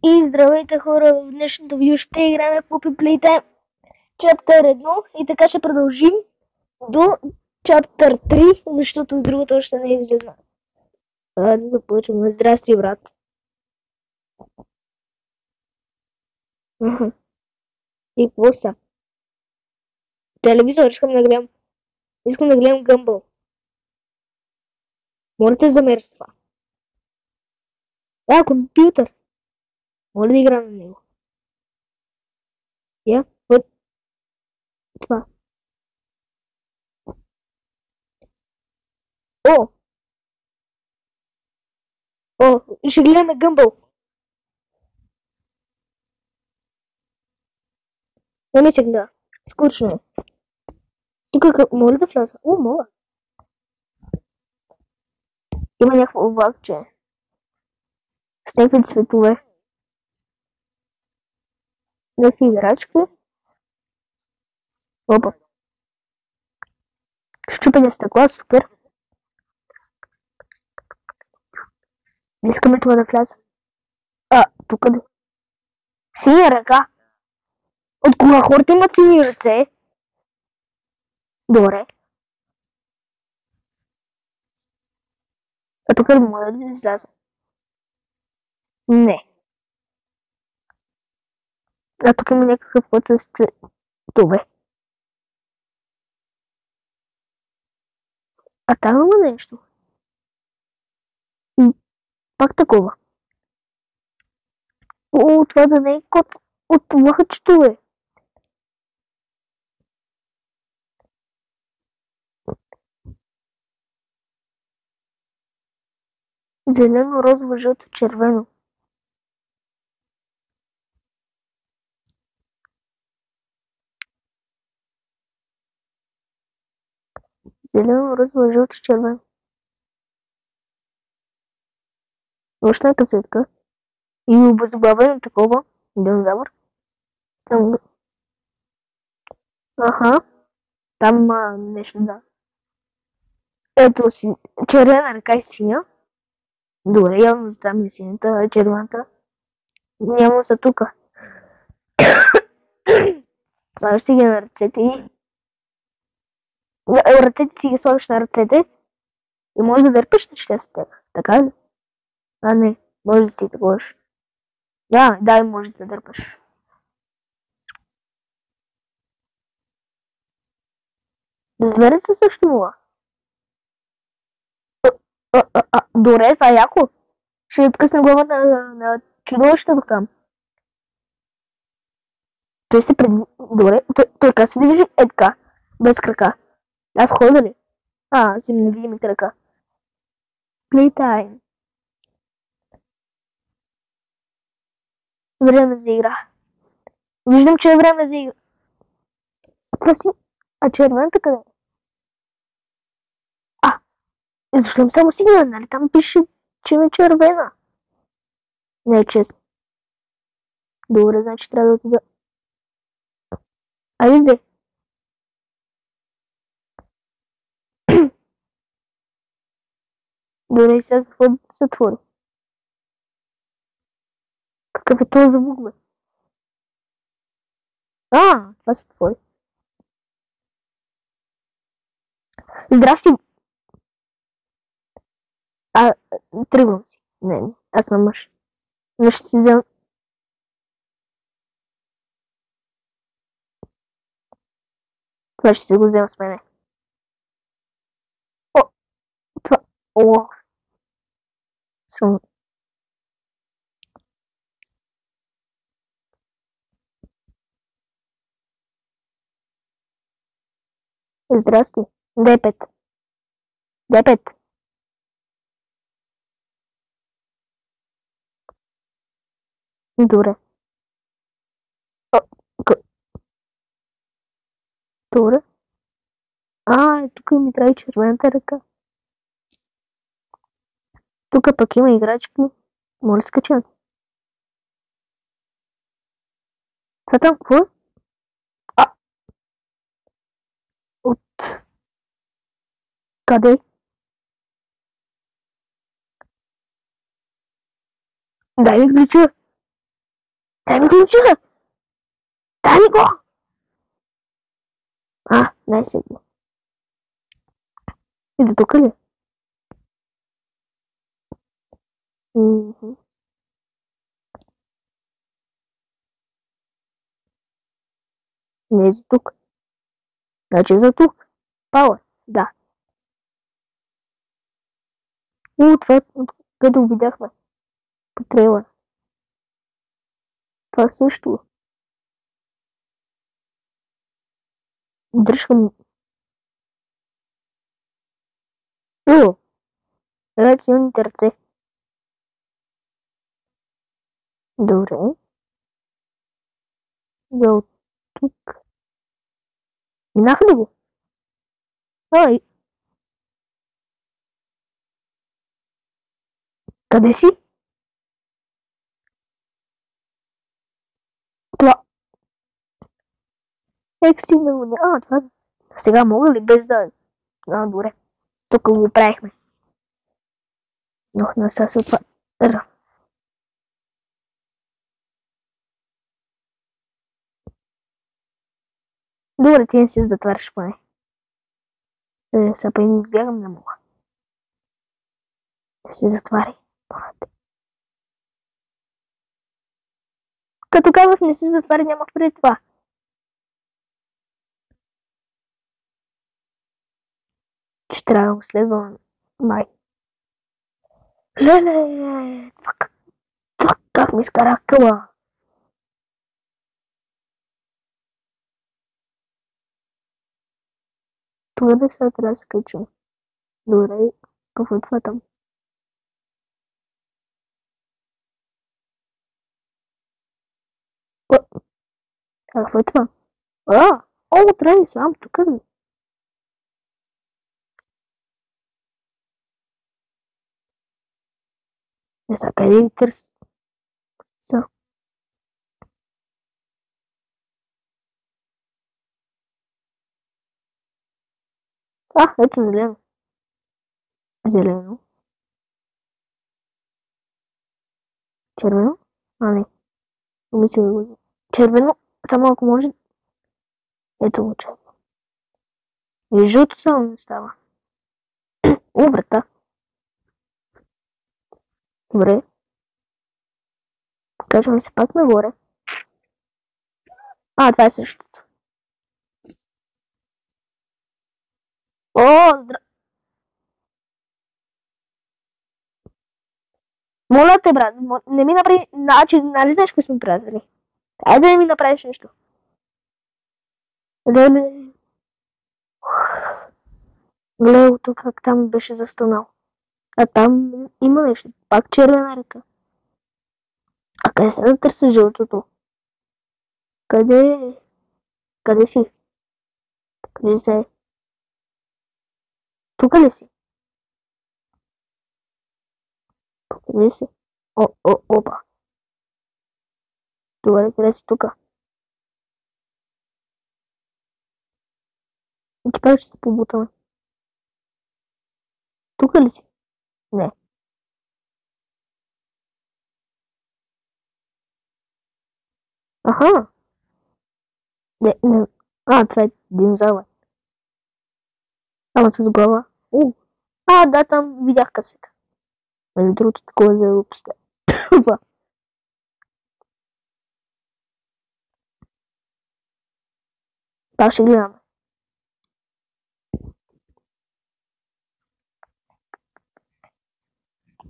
И здравейте хора, в днешното видео ще играем в Puppy Playtime Chapter 1 и така ще продължим до Chapter 3, защото другата още не е излезна. Да започваме. Здрасти, брат. И какво са? Телевизор, искам да гледам. Искам да гледам Гъмбъл. Моля те замерства. Компютър. Моля да играм на него. Вот това. О! Ще гледаме Гъмбъл. Не ми се гледа. Скучно е. Тук моля да вляза. Моля. Има някакво влакче. С някакви цветове. Някакви играчки. Опа. Щупене стъкла, супер. Не искаме това да вляза. Тук да. Синя ръка. От кога хората имат сини ръце? Добре. Тук да мога да изляза. Не. Тук има някакъв ход с цветове. Там има нещо. Пак такова. Това да не е код от лъхачето е. Зелено, розово, жълто, червено. Зелено, розово, жълто, червено. Нощна касетка. И обезглавено такова. Динозавър. Там има нещо, да. Ето си. Червена ръка и синя. Добре, явно за там е синята, а червената няма са тука. Слагаш си ги на ръцете и... Ръцете си ги слагаш на ръцете и можеш да дърпаш неща с тях. Така ли? Не. Може да си таковаш. Да, и може да дърпаш. Звереца също мога. Добре, това е яко. Ще откъсна главата на чудовището там. Той се преди... Добре, той как се движи? Така. Без крака. Аз хода ли? Си невидими крака. Playtime. Време за игра. Виждам, че е време за игра. Това си... червената къде е? Защо им само сигнал, нали? Там пише, че е червена. Не е честно. Добре, значи трябва да отида. Айде. Добре, и сега какво да се отвори? Какъв е този звук, бе? Това се отвори. Здрасти. Тръгвам си. Не, аз съм мъж. Но ще си взема... Това ще си го взема с мене. Това... Съм... Здрасти. Д5. Добре. Добре. Тук ми трябва и червената ръка. Тук пък има играчки. Моля скачам. Това там какво е? От... Къде? Дай ми ключа. Дай ми ключа! Дай ми го! Не седи. И за тук ли? Не е за тук. Значи е за тук. Пауър, да. Това къде видяхме. По трейлър. Това също. Дръжкам. Гледайте силните ръце. Добре. Я от тук. Минах ли го? Ай. Къде си? Това. Стигна го. Това. Сега мога ли без да... добре. Тук го правихме. Но не са се отва... Добре, ти не си затваряш поне. Сега па и не избягам, не мога. Да се затваря. Като казах не се затваря, нямах преди това. Ще трябва да го следвам май. Леле, това как ми изкара къла. Тогава сега трябва да се качим. Добре, какво е това там? Какво е това? Трябва да слам тук ли? Не са къде ги търси? Ето зелено. Зелено. Червено? Не. Мисля го. Червено, само ако може. Ето го червено. И жълто само не става. Врата. Добре. Покажем се пак нагоре. Това е същото. Здраво! Моля те, брат, не ми направи... Нали знаеш кои сме приятели? Айде да не ми направиш нещо. Гледай тук как там беше застанал. Там има нещо. Пак червена река. Къде се да търся жълтото? Къде? Къде си? Къде се? Тук ли си? Къде си? Опа. Добре, къде си тук? Ти пак ще се побутаме. Тук ли си? Не. Не. Това е динозавър. Ама с глава. Да, там видях касета. Между другото, такова за глупостта. Пак ще гледаме.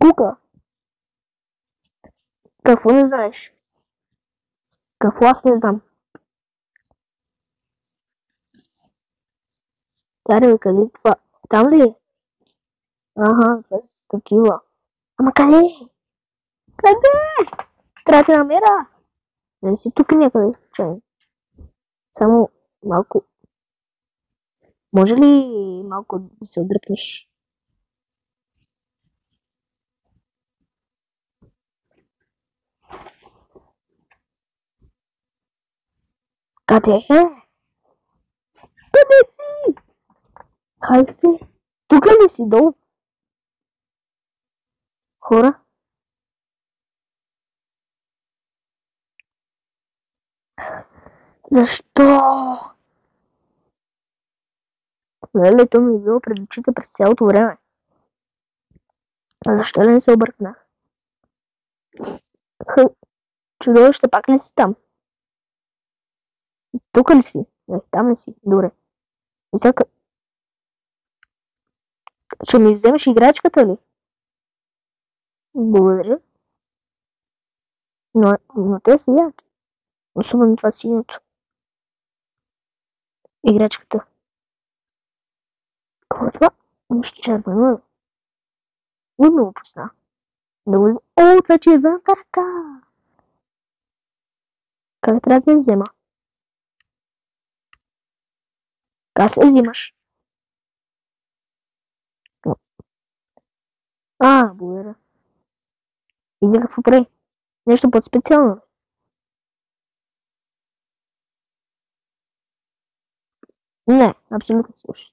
Кука. Какво не знаеш? Какво аз не знам? Таре, къде е това? Там ли е? Това са такива. Ама къде? Къде? Трябва да намеря. Не си тук някъде случайно. Само малко. Може ли малко да се отдръпнеш? Къде е? Къде си? Хайде. Тук ли си долу? Хора? Защо? Лелето ми е било пред очите през цялото време. А защо ли не се объркнах? Чудовище, пак ли си там? Тук ли си? Не, там ли си? Добре. И сега... Ще ми вземеш играчката ли? Благодаря. Но те са яки. Особено това синьото. Играчката. Какво е това? Нищо червено. Не го пусна. Да го взема. О, това е червената ръка! Как трябва да я взема? Как се взимаш? Благодаря. И какво прави? Нещо по-специално. Не, абсолютно слушай.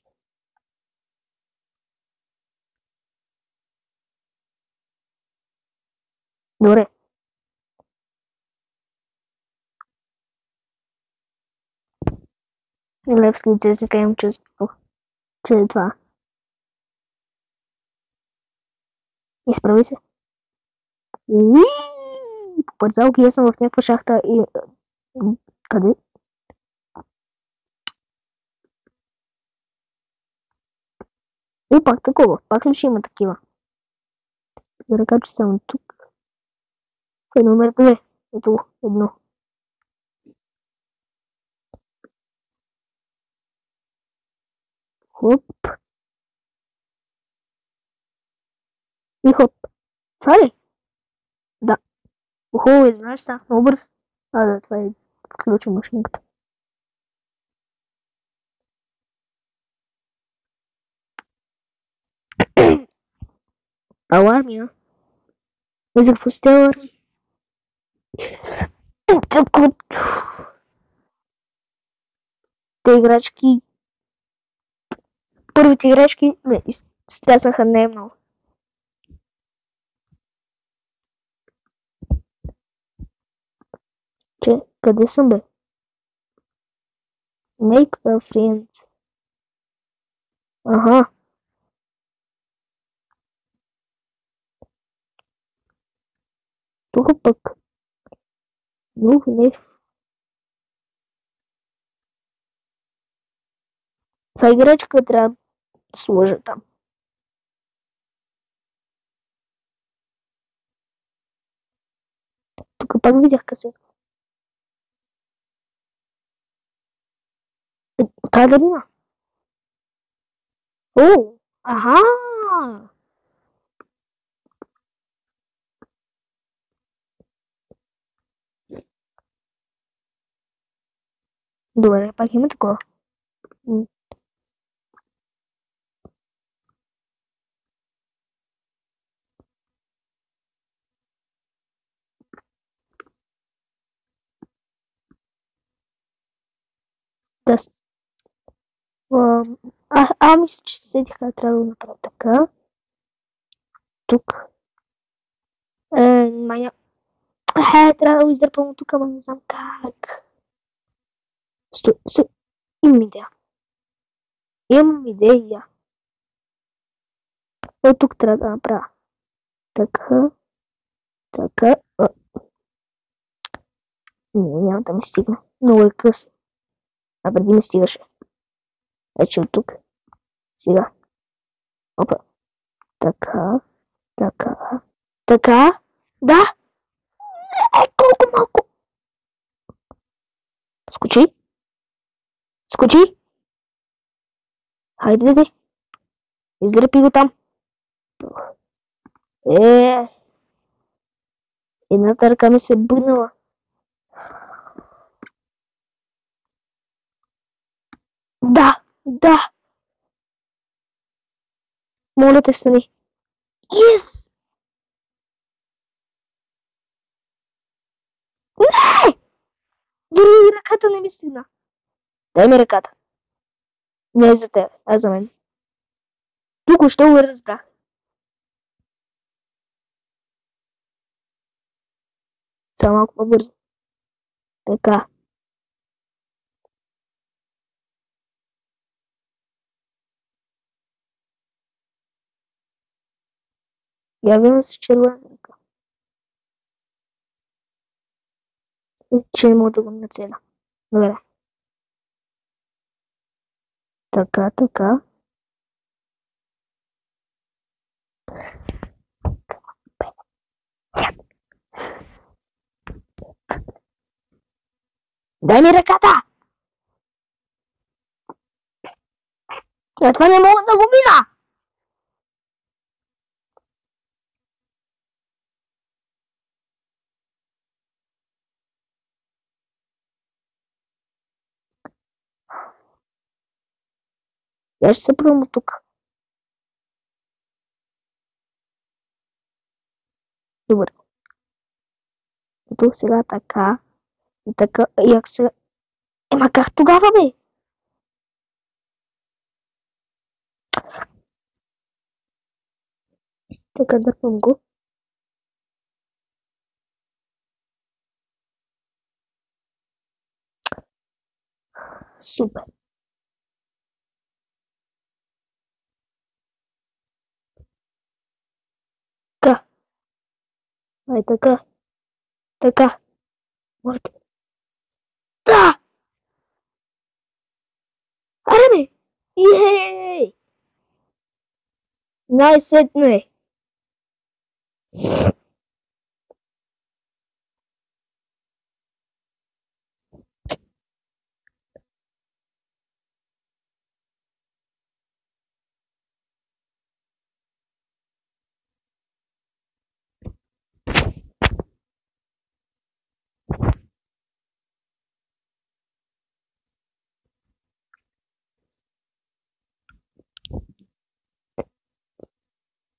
Добре. Левски цесика имам чувство, че е това. Изправи се. Побързал ги, съм в някаква шахта и... Къде? И пак такова. Пак ли ще има такива? Да река, че съм тук. Кой е номер 2? Ето, едно. Хоп. И хоп. Това ли? Да. Хубаво, извиняваш, станах много бърз. Да, това е ключа машинката. Алармия? За какво сте аларми? Те играчки... Първите играчки ме изтряснаха не много. Че, къде съм бе? Make a friend. Ага. Тук пък. Не. Това играчка трябва да сложа там. Тук пак видях касетка. Кадрина. О, аха. Добре, пак има такова. Да. Мисля, че се седих, трябва да направя така. Тук. Маня. Трябва да го издърпам от тук, ама не знам как. Стой. Имам идея. Имам идея. От тук трябва да направя. Така. Няма да ми стигна. Много е късно. Преди ми стигаше. Вече от тук. Сега. Опа. Така. Да. Колко малко. Скочи. Хайде. Издърпи го там. Едната ръка ми се е бъднала. Да. Моля те, стани. Yes! Не! Дори ръката не ми стигна. Дай ми ръката. Не е за теб, а за мен. Тук още го разбрах. Само малко по-бързо. Така. Явявам се червена ръка. Че не мога да го нацеля. Добре. Така, така. Дай ми ръката! Това не мога да го мина! Я ще се пробвам тук. Добре. И тук сега така. И така. И ако сега... Ема как тогава, бе? Така дърпам го. Супер. Така. Ай, така. Така. Вот. Да! Аре, бе! Ей! Най-сетне!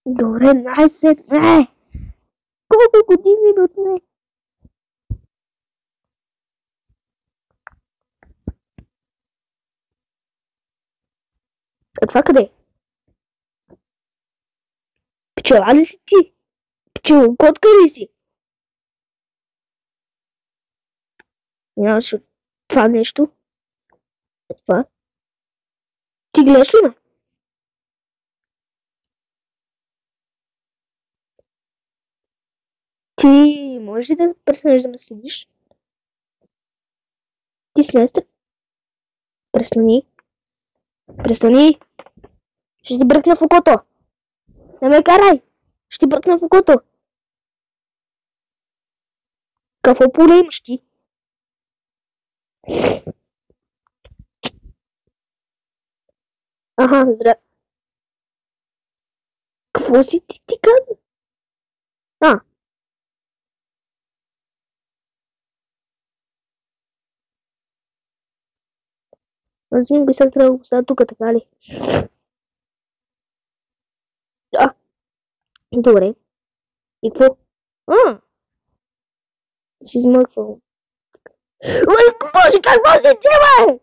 Добре, най-сетне! Колко години ми отне? А това къде? Пчела ли си ти? Пчелокотка ли си? Нямаше това нещо. Това. Ти гледаш ли ме? Ти можеш ли да престанеш да ме следиш? Ти слезте. Престани. Престани. Ще ти бръкна в окото. Не ме карай. Ще ти бръкна в окото. Какво поле имаш ти? Аха, здравей. Какво си ти казва? А. Аз им би сега трябва да го поставя тук, така ли? Да. Добре. И какво? А. Си измъквал. Ой, боже, какво се дева?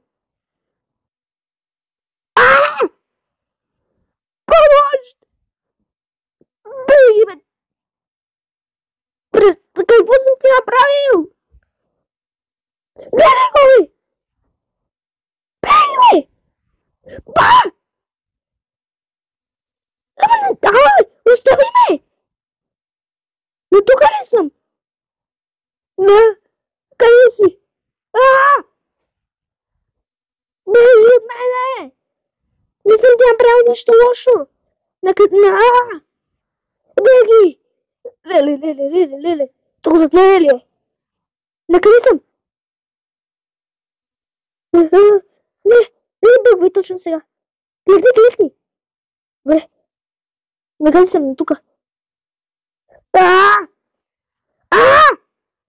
Помощ! Беги, бе! Какво съм ти направил? Гледай го, бе! Беги, бе! Ба! Ама не давай! Остави ме! Но тук ли съм? Не! Къде си? Ааа! Беги от мене! Не съм ти направил нищо лошо! Ааа! Беги! Леле! Тук зад мене ли е? Накъде съм? Не бъгвай точно сега. Кликни. Добре. Накъде съм? Тук. Ааа!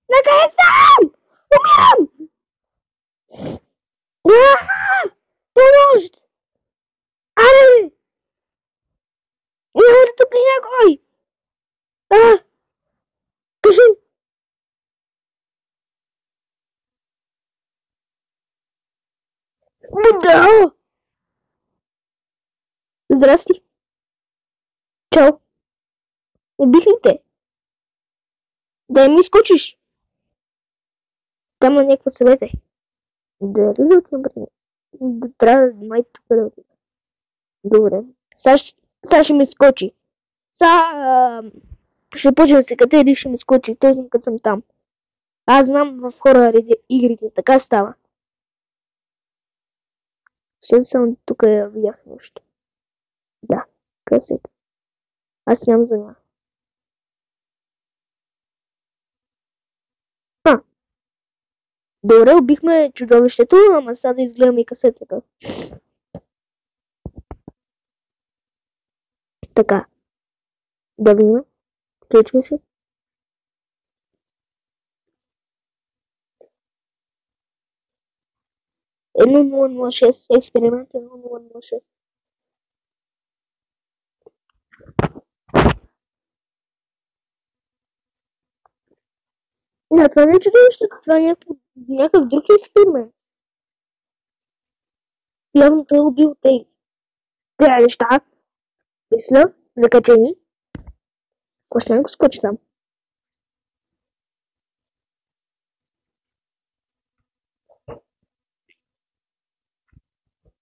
Накъде съм? Умирам! Помощ! Аре! Няма да тук някой! Кажи! Да! Здрасти! Чао! Убих ли те? Да ми изкочиш! Там на някакво съвете. Дали да отивам при да трябва да май тук да отивам. Добре. Сега ще ми скочи. Ще почне да се кате или ще ми скочи точно като съм там. Аз знам в хора игрите, така става. Защото само тук я видях нещо. Да, късет. Аз нямам за нея. Добре, убихме чудовището, ама сега да изгледаме и касетата. Така. Да видим. Включва се. Едно 006. Експеримент 1006. Да, това не е чудовището, това е някакъв друг експеримент. Явно той е убил тези неща. Мисля, закачени. Ако ще го скочи там.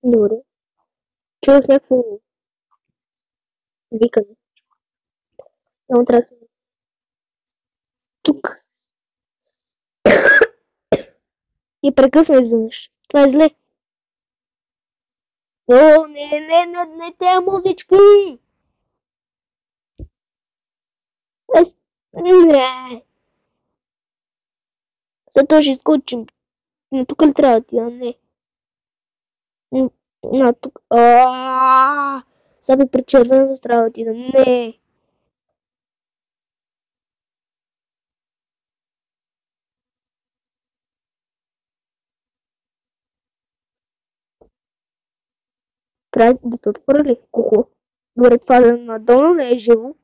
Добре. Чувах някакво викане. Много трябва да съм тук. И прекъсна изведнъж. Това е зле. О, не тези музички! Не. Зато ще изкочим. Но тук ли трябва да ти? Не. На тук. Сега при червеното трябва да ти да. Не. Трябва да се отхвърли. Кухо. Добре, това да надолу не е живо.